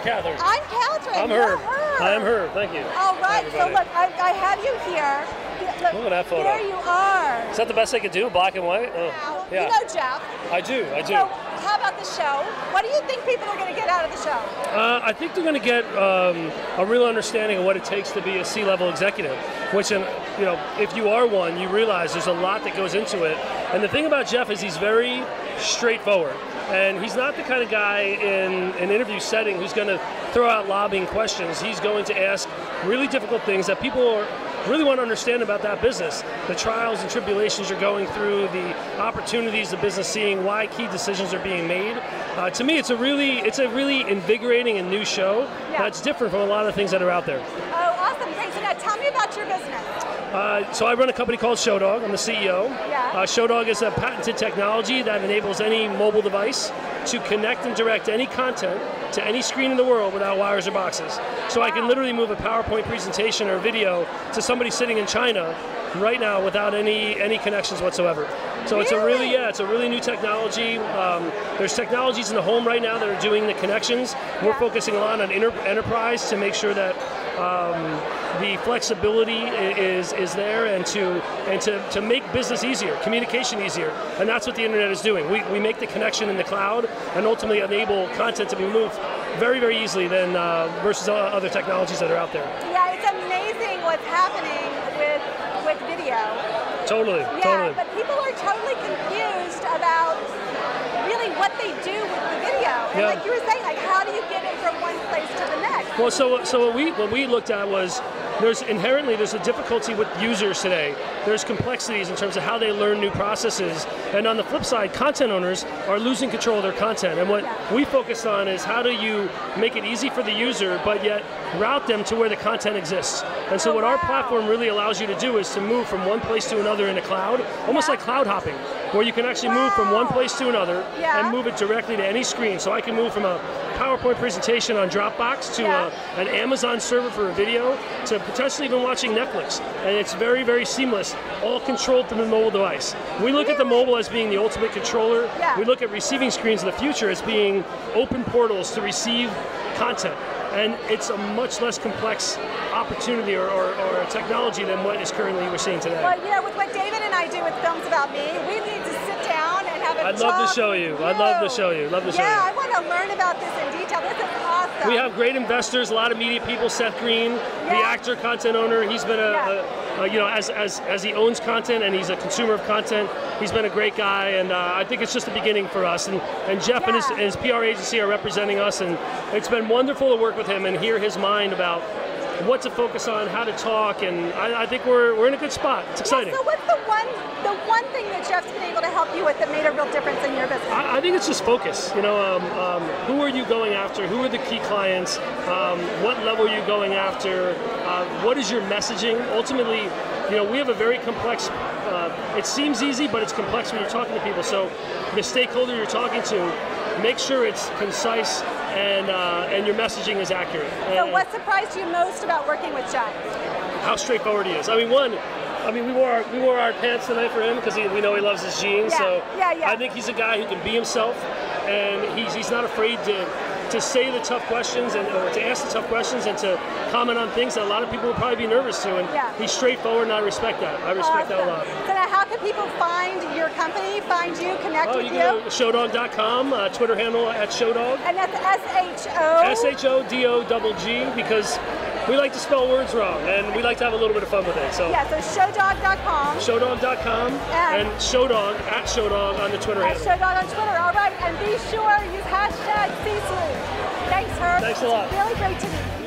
Catherine? I'm Catherine. I'm You're her. her. I am her. Thank you. All right. So look, I have you here. Look at that photo. There you are. Is that the best I could do? Black and white? Oh, Now, yeah. You know Jeff. I do. So how about the show? What do you think people are going to get out of the show? I think they're going to get a real understanding of what it takes to be a C-level executive, which, if you are one, you realize there's a lot that goes into it. And the thing about Jeff is he's very straightforward. And he's not the kind of guy in an interview setting who's going to throw out lobbying questions. He's going to ask really difficult things that people really want to understand about that business, the trials and tribulations you're going through, the opportunities the business seeing, why key decisions are being made. To me, it's a really invigorating and new show that's different from a lot of things that are out there. Oh, awesome! Thanks. So now tell me about your business. So I run a company called Shodogg. I'm the CEO. Yeah. Shodogg is a patented technology that enables any mobile device to connect and direct any content to any screen in the world without wires or boxes. So I can literally move a PowerPoint presentation or video to somebody sitting in China right now without any connections whatsoever. So it's a really new technology. There's technologies in the home right now that are doing the connections. We're focusing a lot on enterprise to make sure that the flexibility is there and to make business easier, communication easier, and that's what the internet is doing. We make the connection in the cloud and ultimately enable content to be moved very, very easily than versus other technologies that are out there. Yeah, it's amazing what's happening with video. Totally. Yeah, but people are totally confused about really what they do with the video. And like you were saying, like how do you get it from one place to the next? Well, so what we looked at was there's a difficulty with users today. There's complexities in terms of how they learn new processes. And on the flip side, content owners are losing control of their content. And what we focus on is how do you make it easy for the user, but yet route them to where the content exists. And so what our platform really allows you to do is to move from one place to another in the cloud, almost like cloud hopping, where you can actually move from one place to another and move it directly to any screen. So I can move from a PowerPoint presentation on Dropbox to an Amazon server for a video to potentially even watching Netflix. And it's very, very seamless, all controlled through the mobile device. We look at the mobile as being the ultimate controller. We look at receiving screens in the future as being open portals to receive content. And it's a much less complex opportunity or a technology than what is currently we're seeing today. Well, with what David and I do with Films About Me, we need to sit down and have a I'd love to show you. I'd love to show you. Yeah, I want to learn about this in detail. This is awesome. We have great investors, a lot of media people. Seth Green, the actor, content owner. He's been as he owns content and he's a consumer of content, he's been a great guy, and I think it's just the beginning for us. And Jeff and his PR agency are representing us, and it's been wonderful to work with him and hear his mind about what to focus on, how to talk, and I think we're in a good spot. It's exciting. So what's the one thing that Jeff's been able to help you with that made a real difference in your business? I think it's just focus. Who are you going after? Who are the key clients? What level are you going after? What is your messaging? Ultimately, we have a very complex, it seems easy, but it's complex when you're talking to people. So the stakeholder you're talking to, make sure it's concise and your messaging is accurate. So what surprised you most about working with Jeff? How straightforward he is. We wore our pants tonight for him because we know he loves his jeans. I think he's a guy who can be himself, and he's not afraid to say the tough questions or to ask the tough questions and to comment on things that a lot of people would probably be nervous to. And he's straightforward, and I respect that. I respect that a lot. So now, how can people find your company, find you, connect with you? You can go to Shodogg.com, Twitter handle @Shodogg. And that's SHODOGG, because we like to spell words wrong, and we like to have a little bit of fun with it. So Shodogg.com. Shodogg.com and Shodogg @Shodogg on the Twitter handle. Shodogg on Twitter. All right, and be sure use #C-Sleuth. Thanks, Herb. Thanks a lot. Really great to meet you.